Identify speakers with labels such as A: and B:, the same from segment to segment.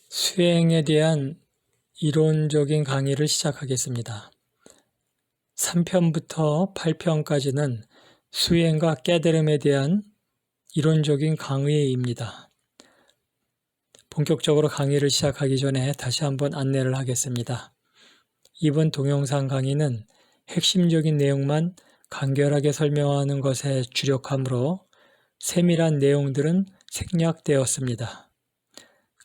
A: 수행에 대한 이론적인 강의를 시작하겠습니다. 3편부터 8편까지는 수행과 깨달음에 대한 이론적인 강의입니다. 본격적으로 강의를 시작하기 전에 다시 한번 안내를 하겠습니다. 이번 동영상 강의는 핵심적인 내용만 간결하게 설명하는 것에 주력하므로 세밀한 내용들은 생략되었습니다.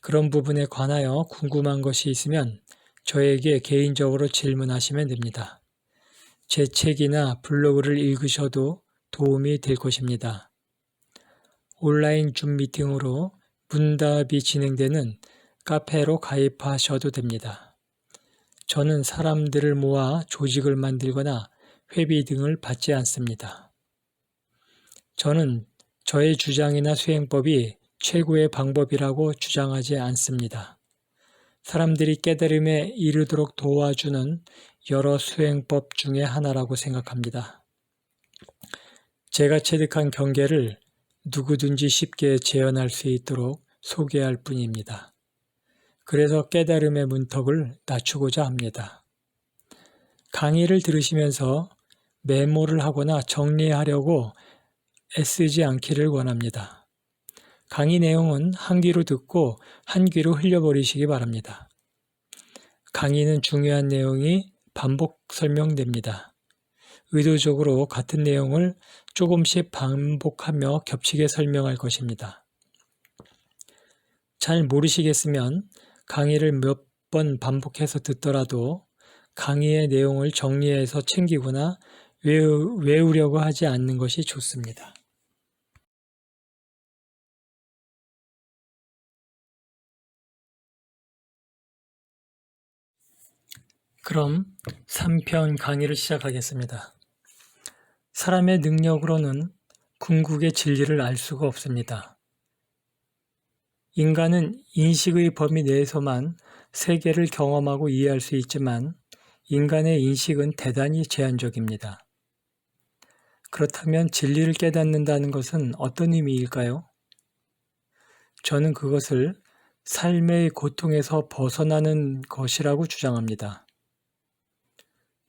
A: 그런 부분에 관하여 궁금한 것이 있으면 저에게 개인적으로 질문하시면 됩니다. 제 책이나 블로그를 읽으셔도 도움이 될 것입니다. 온라인 줌 미팅으로 문답이 진행되는 카페로 가입하셔도 됩니다. 저는 사람들을 모아 조직을 만들거나 회비 등을 받지 않습니다. 저는 저의 주장이나 수행법이 최고의 방법이라고 주장하지 않습니다. 사람들이 깨달음에 이르도록 도와주는 여러 수행법 중에 하나라고 생각합니다. 제가 체득한 경계를 누구든지 쉽게 재현할 수 있도록 소개할 뿐입니다. 그래서 깨달음의 문턱을 낮추고자 합니다. 강의를 들으시면서 메모를 하거나 정리하려고 애쓰지 않기를 원합니다. 강의 내용은 한 귀로 듣고 한 귀로 흘려버리시기 바랍니다. 강의는 중요한 내용이 반복 설명됩니다. 의도적으로 같은 내용을 조금씩 반복하며 겹치게 설명할 것입니다. 잘 모르시겠으면 강의를 몇 번 반복해서 듣더라도 강의의 내용을 정리해서 챙기거나 외우려고 하지 않는 것이 좋습니다. 그럼 3편 강의를 시작하겠습니다. 사람의 능력으로는 궁극의 진리를 알 수가 없습니다. 인간은 인식의 범위 내에서만 세계를 경험하고 이해할 수 있지만 인간의 인식은 대단히 제한적입니다. 그렇다면 진리를 깨닫는다는 것은 어떤 의미일까요? 저는 그것을 삶의 고통에서 벗어나는 것이라고 주장합니다.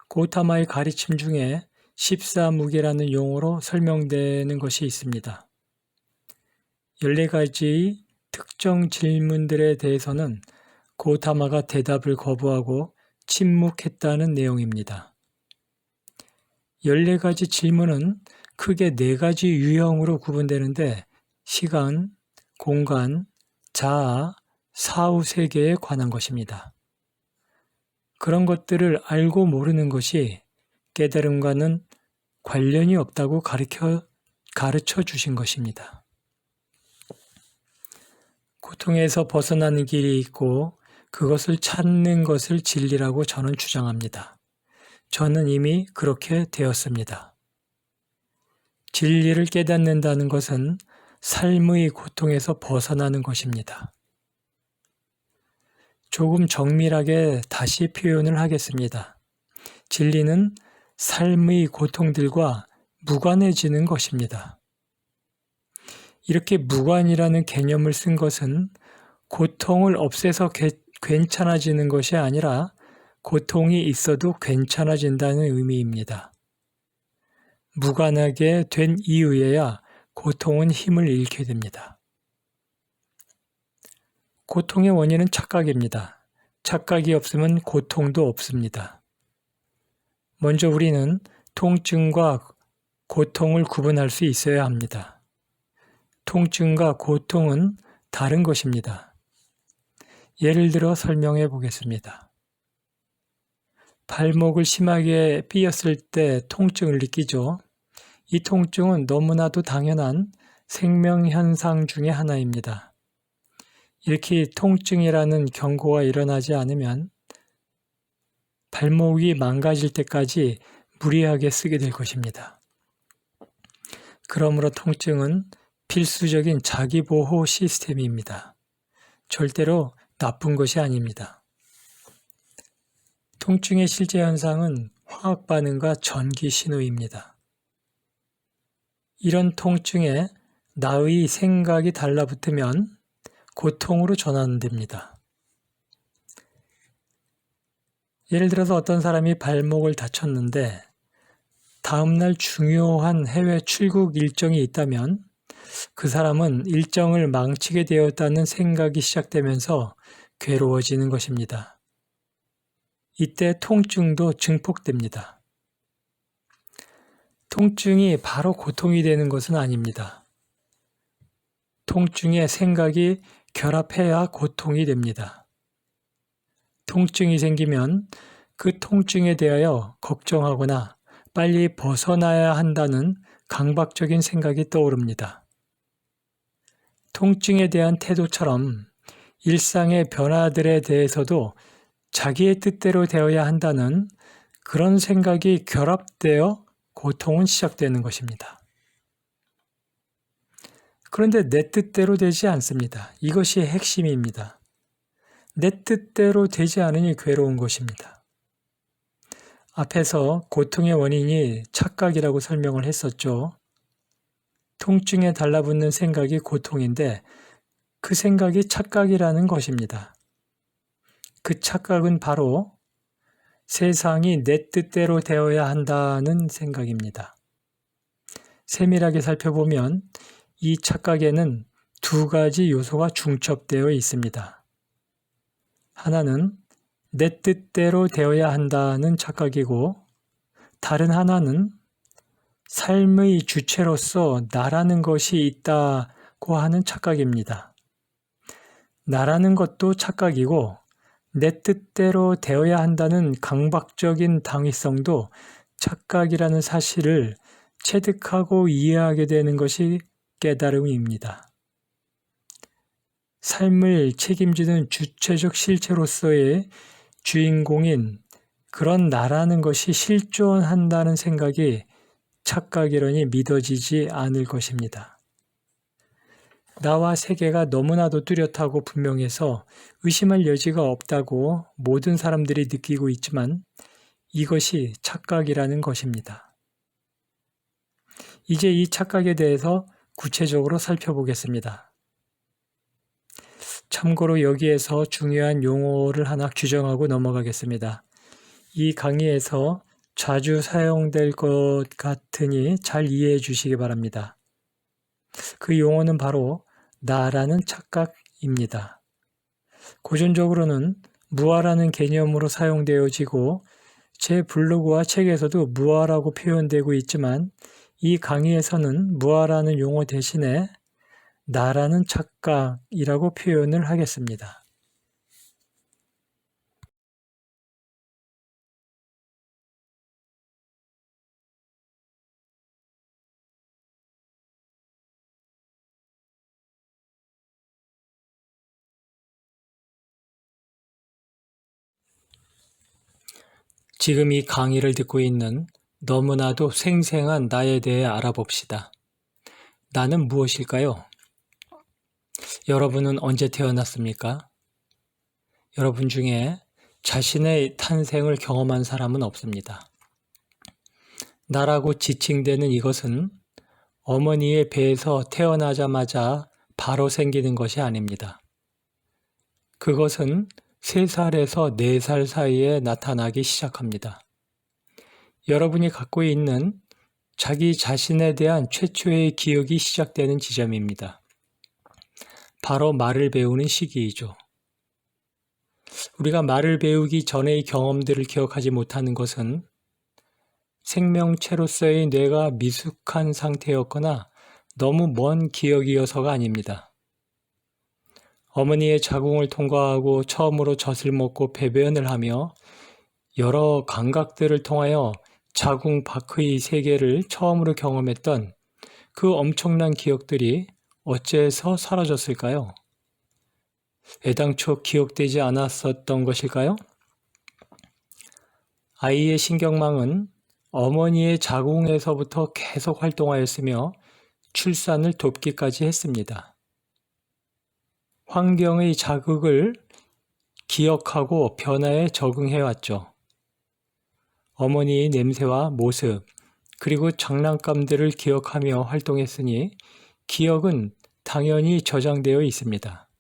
A: 고타마의 가르침 중에 십사무계라는 용어로 설명되는 것이 있습니다. 14가지의 특정 질문들에 대해서는 고타마가 대답을 거부하고 침묵했다는 내용입니다. 14가지 질문은 크게 4가지 유형으로 구분되는데 시간, 공간, 자아, 사후 세계에 관한 것입니다. 그런 것들을 알고 모르는 것이 깨달음과는 관련이 없다고 가르쳐 주신 것입니다. 고통에서 벗어나는 길이 있고 그것을 찾는 것을 진리라고 저는 주장합니다. 저는 이미 그렇게 되었습니다. 진리를 깨닫는다는 것은 삶의 고통에서 벗어나는 것입니다. 조금 정밀하게 다시 표현을 하겠습니다. 진리는 삶의 고통들과 무관해지는 것입니다. 이렇게 무관이라는 개념을 쓴 것은 고통을 없애서 괜찮아지는 것이 아니라 고통이 있어도 괜찮아진다는 의미입니다. 무관하게 된 이후에야 고통은 힘을 잃게 됩니다. 고통의 원인은 착각입니다. 착각이 없으면 고통도 없습니다. 먼저 우리는 통증과 고통을 구분할 수 있어야 합니다. 통증과 고통은 다른 것입니다. 예를 들어 설명해 보겠습니다. 발목을 심하게 삐었을 때 통증을 느끼죠. 이 통증은 너무나도 당연한 생명현상 중의 하나입니다. 이렇게 통증이라는 경고가 일어나지 않으면 발목이 망가질 때까지 무리하게 쓰게 될 것입니다. 그러므로 통증은 필수적인 자기보호 시스템입니다. 절대로 나쁜 것이 아닙니다. 통증의 실제 현상은 화학 반응과 전기 신호입니다. 이런 통증에 나의 생각이 달라붙으면 고통으로 전환됩니다. 예를 들어서 어떤 사람이 발목을 다쳤는데 다음날 중요한 해외 출국 일정이 있다면 그 사람은 일정을 망치게 되었다는 생각이 시작되면서 괴로워지는 것입니다. 이때 통증도 증폭됩니다. 통증이 바로 고통이 되는 것은 아닙니다. 통증에 생각이 결합해야 고통이 됩니다. 통증이 생기면 그 통증에 대하여 걱정하거나 빨리 벗어나야 한다는 강박적인 생각이 떠오릅니다. 통증에 대한 태도처럼 일상의 변화들에 대해서도 자기의 뜻대로 되어야 한다는 그런 생각이 결합되어 고통은 시작되는 것입니다. 그런데 내 뜻대로 되지 않습니다. 이것이 핵심입니다. 내 뜻대로 되지 않으니 괴로운 것입니다. 앞에서 고통의 원인이 착각이라고 설명을 했었죠. 통증에 달라붙는 생각이 고통인데 그 생각이 착각이라는 것입니다. 그 착각은 바로 세상이 내 뜻대로 되어야 한다는 생각입니다. 세밀하게 살펴보면 이 착각에는 두 가지 요소가 중첩되어 있습니다. 하나는 내 뜻대로 되어야 한다는 착각이고 다른 하나는 삶의 주체로서 나라는 것이 있다고 하는 착각입니다. 나라는 것도 착각이고 내 뜻대로 되어야 한다는 강박적인 당위성도 착각이라는 사실을 체득하고 이해하게 되는 것이 깨달음입니다. 삶을 책임지는 주체적 실체로서의 주인공인 그런 나라는 것이 실존한다는 생각이 착각이라니 믿어지지 않을 것입니다. 나와 세계가 너무나도 뚜렷하고 분명해서 의심할 여지가 없다고 모든 사람들이 느끼고 있지만 이것이 착각이라는 것입니다. 이제 이 착각에 대해서 구체적으로 살펴보겠습니다. 참고로 여기에서 중요한 용어를 하나 규정하고 넘어가겠습니다. 이 강의에서 자주 사용될 것 같으니 잘 이해해 주시기 바랍니다. 그 용어는 바로 나라는 착각입니다. 고전적으로는 무아라는 개념으로 사용되어지고 제 블로그와 책에서도 무아라고 표현되고 있지만 이 강의에서는 무아라는 용어 대신에 나라는 착각이라고 표현을 하겠습니다. 지금 이 강의를 듣고 있는 너무나도 생생한 나에 대해 알아봅시다. 나는 무엇일까요? 여러분은 언제 태어났습니까? 여러분 중에 자신의 탄생을 경험한 사람은 없습니다. 나라고 지칭되는 이것은 어머니의 배에서 태어나자마자 바로 생기는 것이 아닙니다. 그것은 3살에서 4살 사이에 나타나기 시작합니다. 여러분이 갖고 있는 자기 자신에 대한 최초의 기억이 시작되는 지점입니다. 바로 말을 배우는 시기이죠. 우리가 말을 배우기 전의 경험들을 기억하지 못하는 것은 생명체로서의 뇌가 미숙한 상태였거나 너무 먼 기억이어서가 아닙니다. 어머니의 자궁을 통과하고 처음으로 젖을 먹고 배변을 하며 여러 감각들을 통하여 자궁 밖의 세계를 처음으로 경험했던 그 엄청난 기억들이 어째서 사라졌을까요? 애당초 기억되지 않았었던 것일까요? 아이의 신경망은 어머니의 자궁에서부터 계속 활동하였으며 출산을 돕기까지 했습니다. 환경의 자극을 기억하고 변화에 적응해왔죠. 어머니의 냄새와 모습, 그리고 장난감들을 기억하며 활동했으니 기억은 당연히 저장되어 있습니다.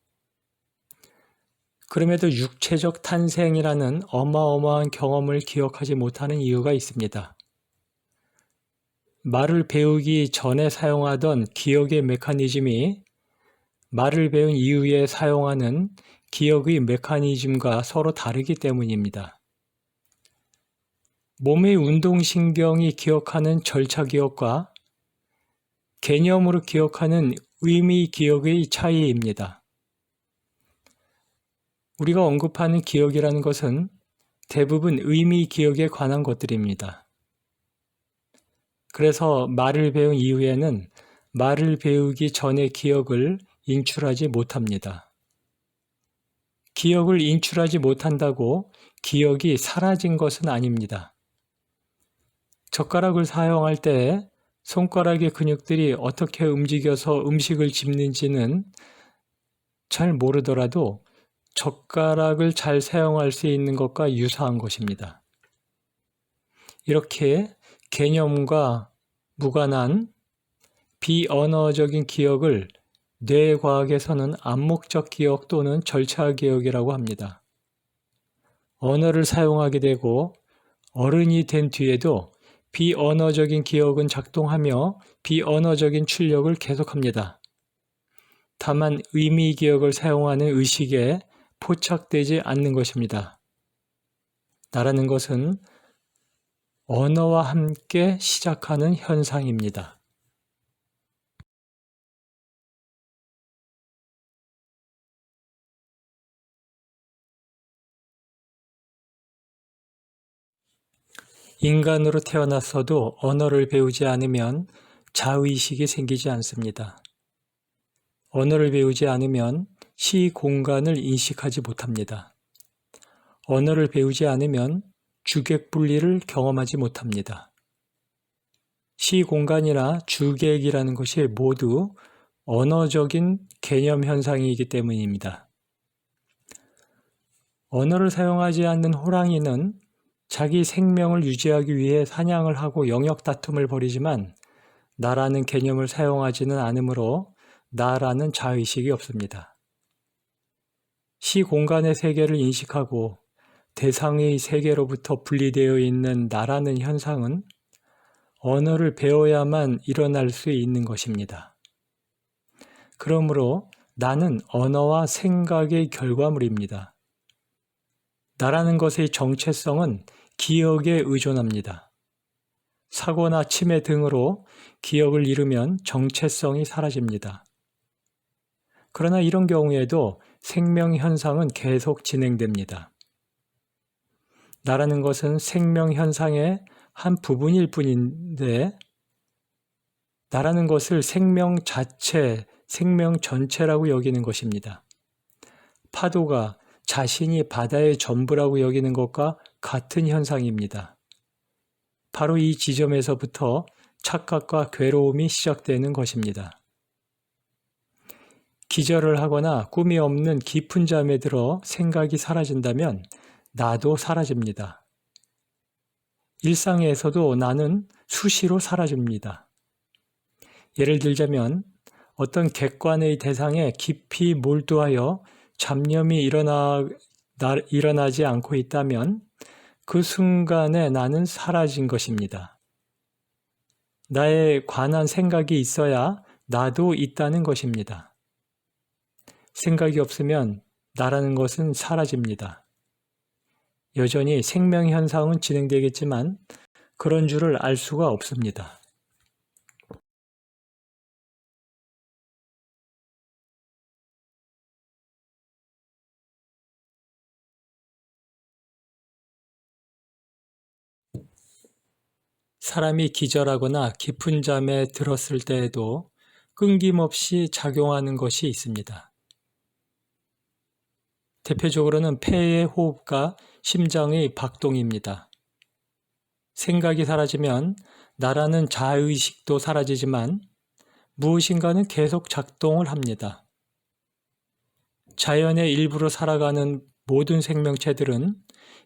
A: 그럼에도 육체적 탄생이라는 어마어마한 경험을 기억하지 못하는 이유가 있습니다. 말을 배우기 전에 사용하던 기억의 메커니즘이 말을 배운 이후에 사용하는 기억의 메커니즘과 서로 다르기 때문입니다. 몸의 운동신경이 기억하는 절차 기억과 개념으로 기억하는 의미 기억의 차이입니다. 우리가 언급하는 기억이라는 것은 대부분 의미 기억에 관한 것들입니다. 그래서 말을 배운 이후에는 말을 배우기 전의 기억을 인출하지 못합니다. 기억을 인출하지 못한다고 기억이 사라진 것은 아닙니다. 젓가락을 사용할 때 손가락의 근육들이 어떻게 움직여서 음식을 집는지는 잘 모르더라도 젓가락을 잘 사용할 수 있는 것과 유사한 것입니다. 이렇게 개념과 무관한 비언어적인 기억을 뇌과학에서는 암묵적 기억 또는 절차 기억이라고 합니다. 언어를 사용하게 되고 어른이 된 뒤에도 비언어적인 기억은 작동하며 비언어적인 출력을 계속합니다. 다만 의미 기억을 사용하는 의식에 포착되지 않는 것입니다. 나라는 것은 언어와 함께 시작하는 현상입니다. 인간으로 태어났어도 언어를 배우지 않으면 자의식이 생기지 않습니다. 언어를 배우지 않으면 시 공간을 인식하지 못합니다. 언어를 배우지 않으면 주객 분리를 경험하지 못합니다. 시 공간이나 주객이라는 것이 모두 언어적인 개념 현상이기 때문입니다. 언어를 사용하지 않는 호랑이는 자기 생명을 유지하기 위해 사냥을 하고 영역 다툼을 벌이지만 나라는 개념을 사용하지는 않으므로 나라는 자의식이 없습니다. 시 공간의 세계를 인식하고 대상의 세계로부터 분리되어 있는 나라는 현상은 언어를 배워야만 일어날 수 있는 것입니다. 그러므로 나는 언어와 생각의 결과물입니다. 나라는 것의 정체성은 기억에 의존합니다. 사고나 치매 등으로 기억을 잃으면 정체성이 사라집니다. 그러나 이런 경우에도 생명 현상은 계속 진행됩니다. 나라는 것은 생명 현상의 한 부분일 뿐인데 나라는 것을 생명 자체, 생명 전체라고 여기는 것입니다. 파도가 자신이 바다의 전부라고 여기는 것과 같은 현상입니다. 바로 이 지점에서부터 착각과 괴로움이 시작되는 것입니다. 기절을 하거나 꿈이 없는 깊은 잠에 들어 생각이 사라진다면 나도 사라집니다. 일상에서도 나는 수시로 사라집니다. 예를 들자면 어떤 객관의 대상에 깊이 몰두하여 잡념이 일어나지 않고 있다면 그 순간에 나는 사라진 것입니다. 나에 관한 생각이 있어야 나도 있다는 것입니다. 생각이 없으면 나라는 것은 사라집니다. 여전히 생명 현상은 진행되겠지만 그런 줄을 알 수가 없습니다. 사람이 기절하거나 깊은 잠에 들었을 때에도 끊김없이 작용하는 것이 있습니다. 대표적으로는 폐의 호흡과 심장의 박동입니다. 생각이 사라지면 나라는 자의식도 사라지지만 무엇인가는 계속 작동을 합니다. 자연의 일부로 살아가는 모든 생명체들은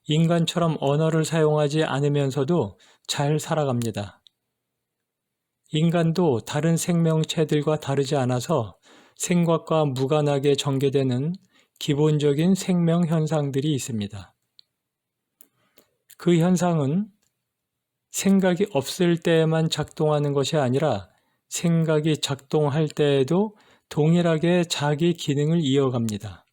A: 인간처럼 언어를 사용하지 않으면서도 잘 살아갑니다. 인간도 다른 생명체들과 다르지 않아서 생각과 무관하게 전개되는 기본적인 생명 현상들이 있습니다. 그 현상은 생각이 없을 때에만 작동하는 것이 아니라 생각이 작동할 때에도 동일하게 자기 기능을 이어갑니다.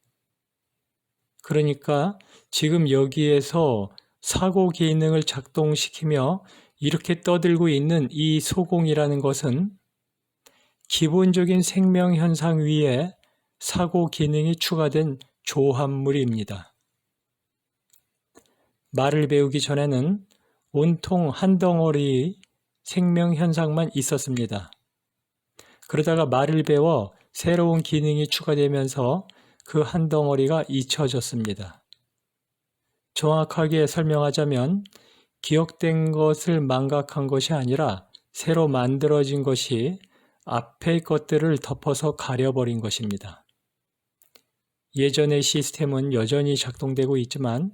A: 그러니까 지금 여기에서 사고 기능을 작동시키며 이렇게 떠들고 있는 이 소공이라는 것은 기본적인 생명 현상 위에 사고 기능이 추가된 조합물입니다. 말을 배우기 전에는 온통 한 덩어리 생명 현상만 있었습니다. 그러다가 말을 배워 새로운 기능이 추가되면서 그 한 덩어리가 잊혀졌습니다. 정확하게 설명하자면 기억된 것을 망각한 것이 아니라 새로 만들어진 것이 앞의 것들을 덮어서 가려버린 것입니다. 예전의 시스템은 여전히 작동되고 있지만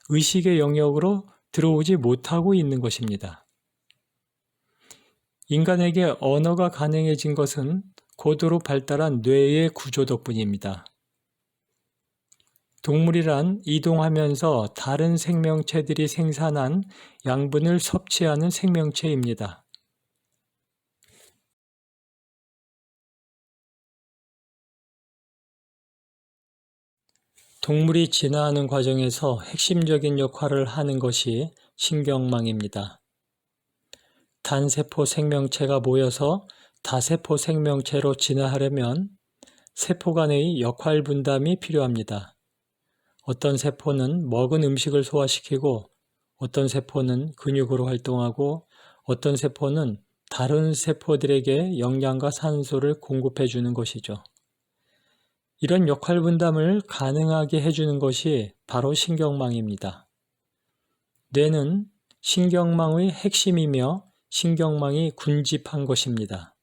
A: 의식의 영역으로 들어오지 못하고 있는 것입니다. 인간에게 언어가 가능해진 것은 고도로 발달한 뇌의 구조 덕분입니다. 동물이란 이동하면서 다른 생명체들이 생산한 양분을 섭취하는 생명체입니다. 동물이 진화하는 과정에서 핵심적인 역할을 하는 것이 신경망입니다. 단세포 생명체가 모여서 다세포 생명체로 진화하려면 세포 간의 역할 분담이 필요합니다. 어떤 세포는 먹은 음식을 소화시키고 어떤 세포는 근육으로 활동하고 어떤 세포는 다른 세포들에게 영양과 산소를 공급해 주는 것이죠. 이런 역할 분담을 가능하게 해주는 것이 바로 신경망입니다. 뇌는 신경망의 핵심이며 신경망이 군집한 것입니다.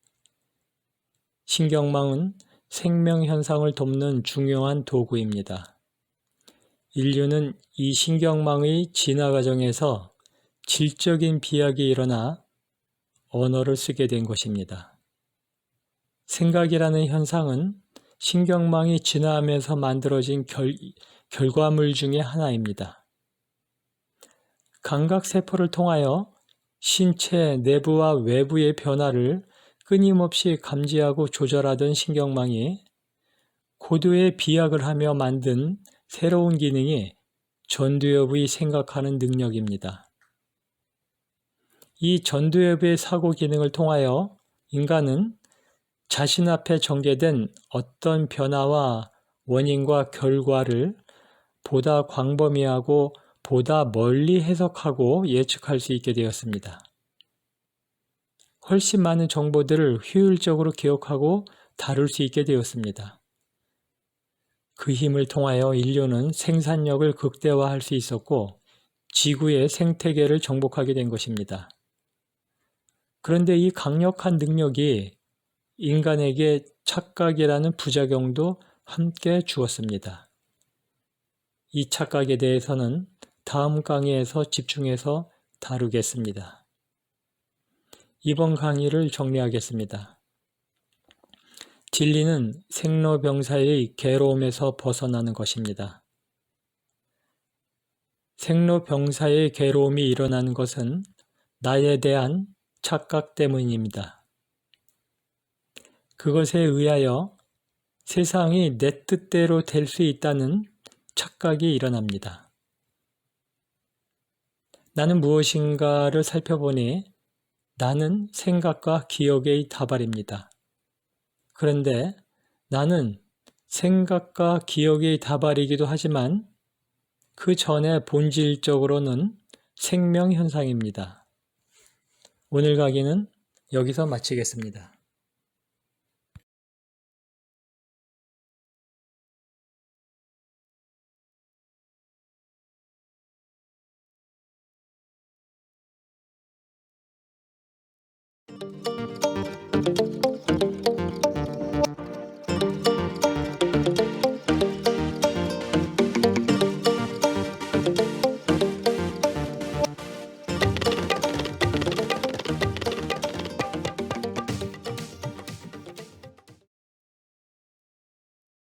A: 신경망은 생명 현상을 돕는 중요한 도구입니다. 인류는 이 신경망의 진화 과정에서 질적인 비약이 일어나 언어를 쓰게 된 것입니다. 생각이라는 현상은 신경망이 진화하면서 만들어진 결과물 중의 하나입니다. 감각세포를 통하여 신체 내부와 외부의 변화를 끊임없이 감지하고 조절하던 신경망이 고도의 비약을 하며 만든 새로운 기능이 전두엽의 생각하는 능력입니다. 이 전두엽의 사고 기능을 통하여 인간은 자신 앞에 전개된 어떤 변화와 원인과 결과를 보다 광범위하고 보다 멀리 해석하고 예측할 수 있게 되었습니다. 훨씬 많은 정보들을 효율적으로 기억하고 다룰 수 있게 되었습니다. 그 힘을 통하여 인류는 생산력을 극대화할 수 있었고 지구의 생태계를 정복하게 된 것입니다. 그런데 이 강력한 능력이 인간에게 착각이라는 부작용도 함께 주었습니다. 이 착각에 대해서는 다음 강의에서 집중해서 다루겠습니다. 이번 강의를 정리하겠습니다. 진리는 생로병사의 괴로움에서 벗어나는 것입니다. 생로병사의 괴로움이 일어나는 것은 나에 대한 착각 때문입니다. 그것에 의하여 세상이 내 뜻대로 될 수 있다는 착각이 일어납니다. 나는 무엇인가를 살펴보니 나는 생각과 기억의 다발입니다. 그런데 나는 생각과 기억의 다발이기도 하지만 그 전에 본질적으로는 생명현상입니다. 오늘 강의는 여기서 마치겠습니다.